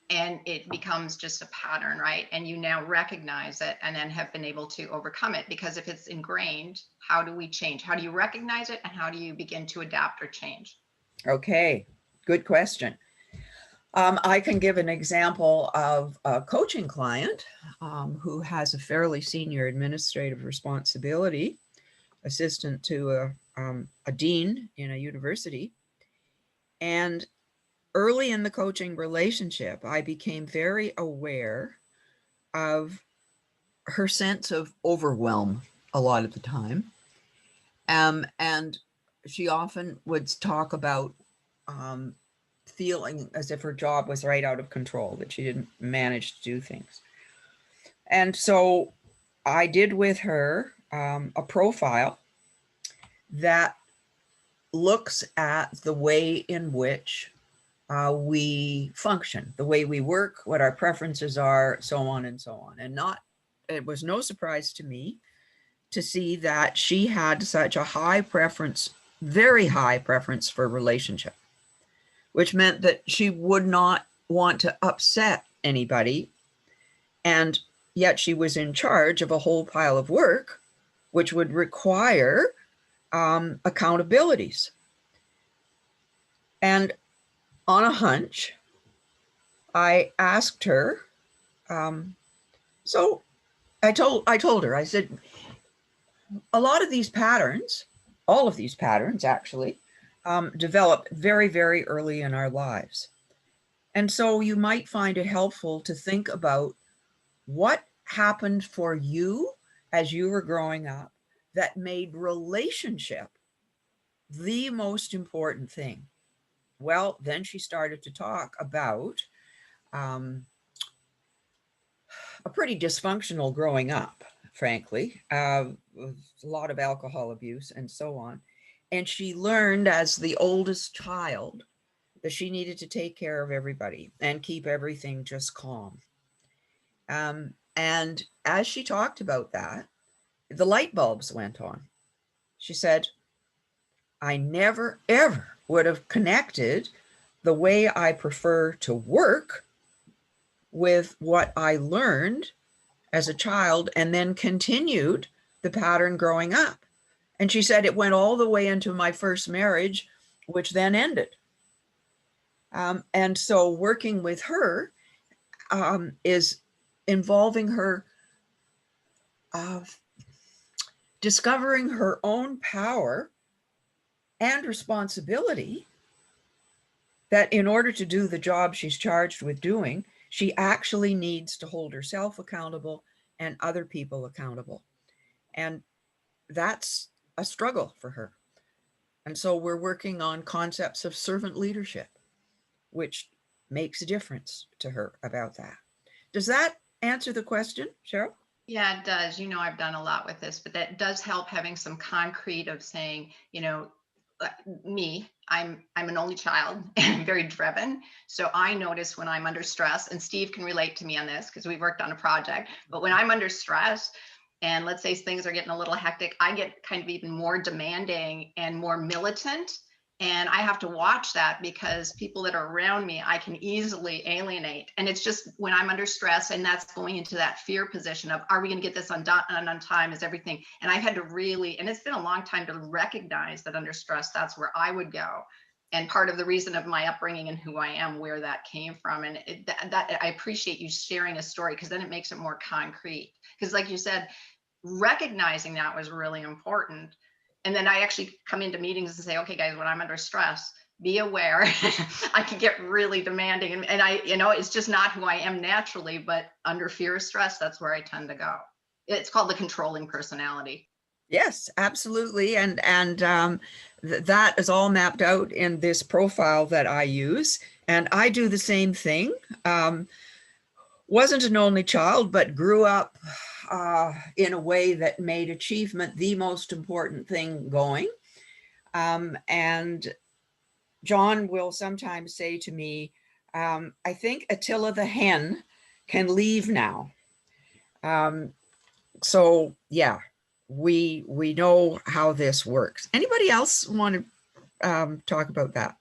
and it becomes just a pattern, right? And you now recognize it and then have been able to overcome it? Because if it's ingrained, how do we change? How do you recognize it, and how do you begin to adapt or change? Okay, good question. I can give an example of a coaching client who has a fairly senior administrative responsibility, assistant to a dean in a university. And early in the coaching relationship, I became very aware of her sense of overwhelm a lot of the time. And she often would talk about feeling as if her job was right out of control, that she didn't manage to do things. And so I did with her a profile that looks at the way in which we function, the way we work, what our preferences are, so on and so on. And it was no surprise to me to see that she had such a high preference, very high preference for relationship, which meant that she would not want to upset anybody. And yet she was in charge of a whole pile of work, which would require accountabilities. And on a hunch, I asked her, so I told her, I said, a lot of these patterns, all of these patterns actually, develop very, very early in our lives. And so you might find it helpful to think about what happened for you as you were growing up that made relationship the most important thing. Well, then she started to talk about a pretty dysfunctional growing up, frankly, a lot of alcohol abuse and so on. And she learned as the oldest child that she needed to take care of everybody and keep everything just calm. And as she talked about that, the light bulbs went on. She said, I never, ever would have connected the way I prefer to work with what I learned as a child and then continued the pattern growing up. And she said it went all the way into my first marriage, which then ended. And so working with her is involving her discovering her own power and responsibility, that in order to do the job she's charged with doing, she actually needs to hold herself accountable and other people accountable. And that's a struggle for her. And so we're working on concepts of servant leadership, which makes a difference to her about that. Does that answer the question, Cheryl? Yeah, it does. You know, I've done a lot with this, but that does help having some concrete of saying, you know, me, I'm an only child and I'm very driven. So I notice when I'm under stress, and Steve can relate to me on this because we worked on a project, but when I'm under stress, and let's say things are getting a little hectic, I get kind of even more demanding and more militant. And I have to watch that because people that are around me, I can easily alienate. And it's just when I'm under stress, and that's going into that fear position of, are we going to get this undone on time? Is everything? And I had to really, and it's been a long time to recognize that under stress, that's where I would go. And part of the reason of my upbringing and who I am, where that came from. And that I appreciate you sharing a story, because then it makes it more concrete. Because like you said, recognizing that was really important. And then I actually come into meetings and say, okay, guys, when I'm under stress, be aware. I can get really demanding. And I, you know, it's just not who I am naturally, but under fear of stress, that's where I tend to go. It's called the controlling personality. Yes, absolutely. And that is all mapped out in this profile that I use. And I do the same thing. Wasn't an only child, but grew up in a way that made achievement the most important thing going. And John will sometimes say to me, I think Attila the hen can leave now. So yeah, we know how this works. Anybody else want to talk about that?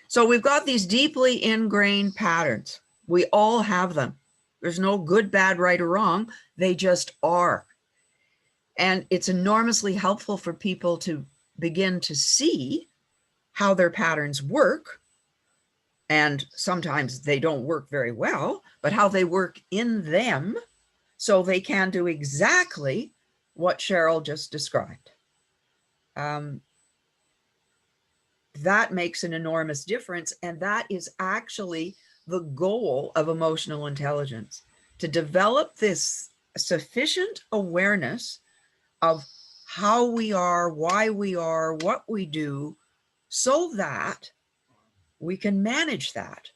So we've got these deeply ingrained patterns. We all have them. There's no good, bad, right, or wrong. They just are. And it's enormously helpful for people to begin to see how their patterns work. And sometimes they don't work very well, but how they work in them so they can do exactly what Cheryl just described. That makes an enormous difference. And that is actually the goal of emotional intelligence, to develop this sufficient awareness of how we are, why we are, what we do, so that we can manage that,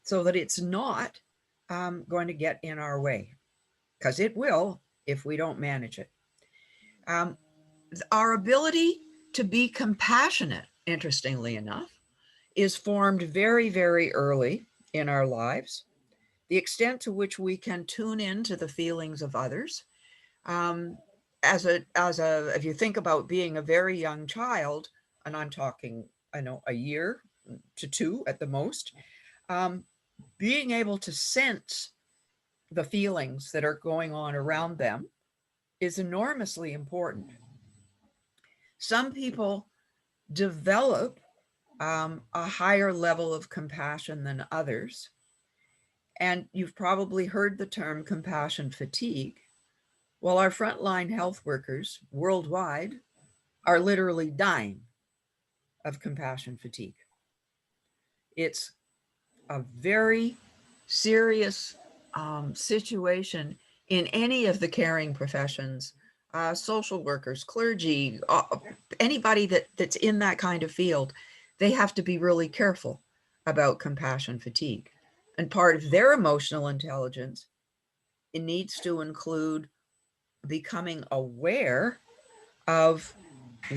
so that it's not going to get in our way, because it will if we don't manage it. Our ability to be compassionate, interestingly enough, is formed very, very early in our lives. The extent to which we can tune in to the feelings of others. If you think about being a very young child, and I'm talking, I know, a year to 2 at the most, being able to sense the feelings that are going on around them is enormously important. Some people develop a higher level of compassion than others. And you've probably heard the term compassion fatigue. Well, our frontline health workers worldwide are literally dying of compassion fatigue. It's a very serious situation in any of the caring professions, social workers, clergy, anybody that's in that kind of field. They have to be really careful about compassion fatigue. And part of their emotional intelligence, it needs to include becoming aware of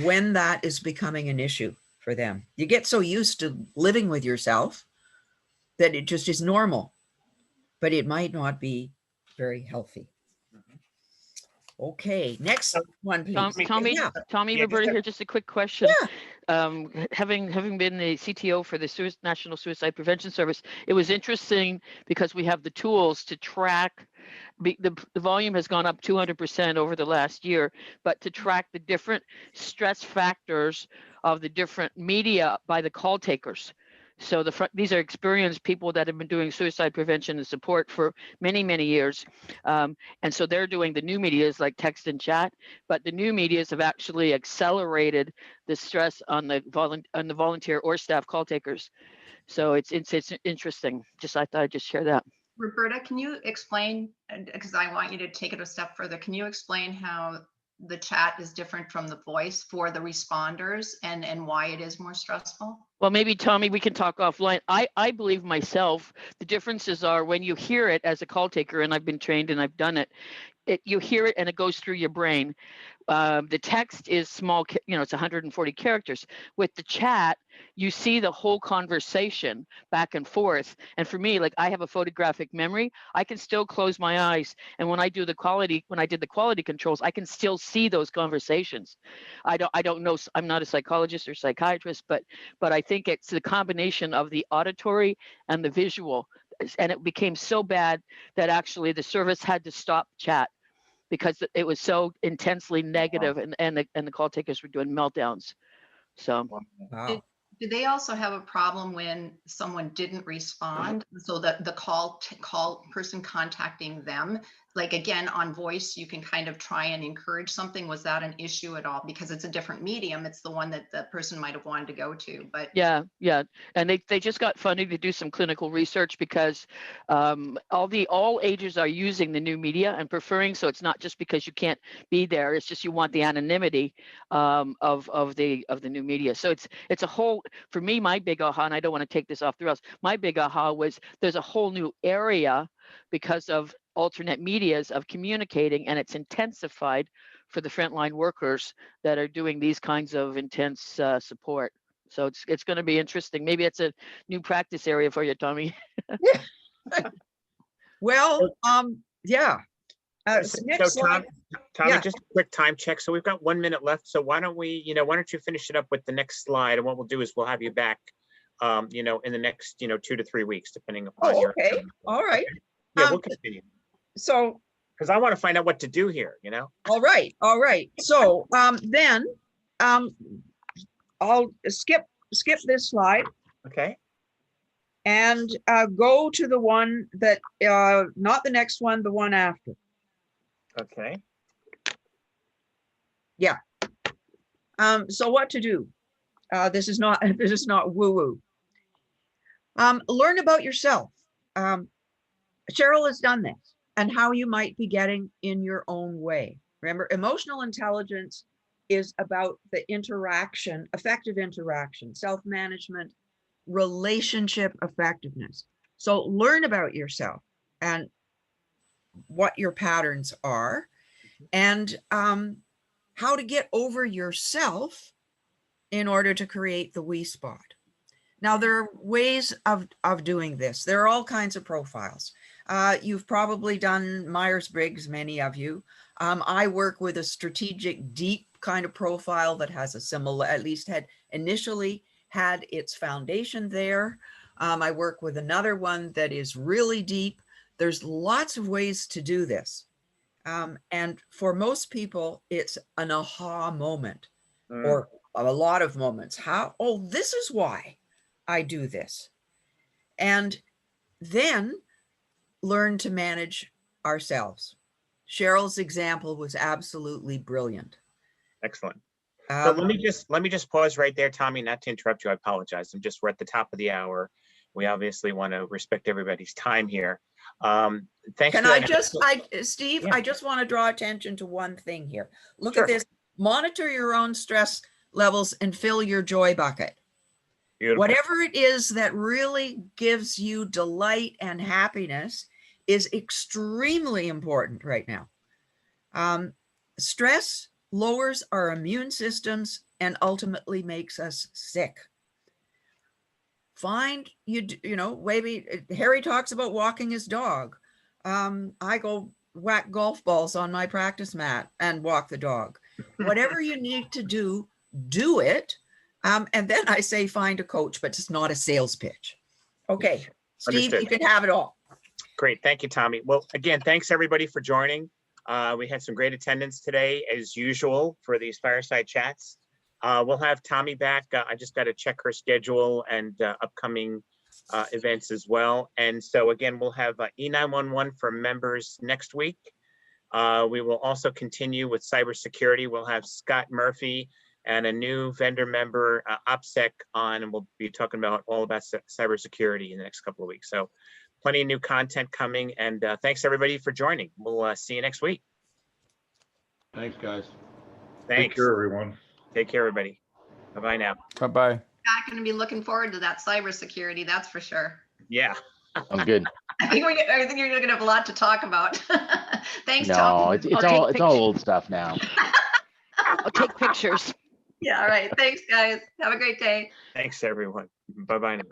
when that is becoming an issue for them. You get so used to living with yourself that it just is normal, but it might not be very healthy. Okay, next one, please. Tommy, Yeah. Tommy, Yeah, Roberta just here, just a quick question. Yeah. Having been the CTO for the National Suicide Prevention Service, it was interesting because we have the tools to track. The volume has gone up 200% over the last year, but to track the different stress factors of the different media by the call takers. So these are experienced people that have been doing suicide prevention and support for many, many years. And so they're doing the new medias like text and chat, but the new medias have actually accelerated the stress on the volunteer or staff call takers. So it's interesting. I thought I'd just share that. Roberta, can you explain, because I want you to take it a step further, can you explain how the chat is different from the voice for the responders and why it is more stressful? Well, maybe Tommy, we can talk offline. I believe myself, the differences are when you hear it as a call taker, and I've been trained and I've done it, you hear it and it goes through your brain. The text is small, it's 140 characters. With the chat, you see the whole conversation back and forth. And for me, like I have a photographic memory, I can still close my eyes. And when I did the quality controls, I can still see those conversations. I don't know, I'm not a psychologist or psychiatrist, but I think it's the combination of the auditory and the visual. And it became so bad that actually the service had to stop chat because it was so intensely negative, and the call takers were doing meltdowns. So Wow. Do they also have a problem when someone didn't respond? So that the call person contacting them, like again, on voice, you can kind of try and encourage something. Was that an issue at all? Because it's a different medium. It's the one that the person might have wanted to go to, but. yeah. And they just got funding to do some clinical research because all ages are using the new media and preferring, so it's not just because you can't be there, it's just you want the anonymity of the new media. So it's a whole, for me, my big aha, and I don't want to take this off the rails, my big aha was there's a whole new area because of alternate medias of communicating, and it's intensified for the frontline workers that are doing these kinds of intense support. So it's going to be interesting. Maybe it's a new practice area for you, Tommy. Well, yeah. So Tommy, Yeah. just a quick time check. So we've got 1 minute left. So why don't you finish it up with the next slide? And what we'll do is we'll have you back, in the next, 2 to 3 weeks, depending upon your. Okay. All right. Yeah, we'll continue. So. Because I want to find out what to do here, All right. So then I'll skip this slide. Okay. And go to the one that, not the next one, the one after. Okay. Yeah. So what to do? This is not woo-woo. Learn about yourself. Cheryl has done this, and how you might be getting in your own way. Remember, emotional intelligence is about the interaction, effective interaction, self-management, relationship effectiveness. So learn about yourself and what your patterns are, and how to get over yourself in order to create the we spot. Now, there are ways of doing this. There are all kinds of profiles. You've probably done Myers-Briggs, many of you. I work with a strategic, deep kind of profile that has a similar, at least had initially had its foundation there. I work with another one that is really deep. There's lots of ways to do this. And for most people, it's an aha moment or a lot of moments. This is why I do this. And then learn to manage ourselves. Cheryl's example was absolutely brilliant. Excellent. So let me just pause right there, Tommy, not to interrupt you. I apologize. We're at the top of the hour. We obviously want to respect everybody's time here. Thanks. Steve, Yeah. I just want to draw attention to one thing here. Look Sure. at this. Monitor your own stress levels and fill your joy bucket. Beautiful. Whatever it is that really gives you delight and happiness is extremely important right now. Stress lowers our immune systems and ultimately makes us sick. Maybe Harry talks about walking his dog. I go whack golf balls on my practice mat and walk the dog. Whatever you need to do, do it. And then I say, find a coach, but it's not a sales pitch. Okay, Steve, Understood. you can have it all. Great. Thank you, Tommy. Well, again, thanks everybody for joining. We had some great attendance today, as usual, for these fireside chats. We'll have Tommy back. I just got to check her schedule and upcoming events as well. And so again, we'll have E911 for members next week. We will also continue with cybersecurity. We'll have Scott Murphy and a new vendor member, OPSEC, on, and we'll be talking about all about cybersecurity in the next couple of weeks. So plenty of new content coming, and thanks everybody for joining. We'll see you next week. Thanks, guys. Thanks. care, everyone. Take care, everybody. Bye-bye now. Bye-bye. Not going to be looking forward to that cybersecurity, that's for sure. Yeah. Sounds good. I think you're going to have a lot to talk about. Thanks, No, Tom. it's all old stuff now. I'll take pictures. Yeah, all right. Thanks, guys. Have a great day. Thanks, everyone. Bye-bye now.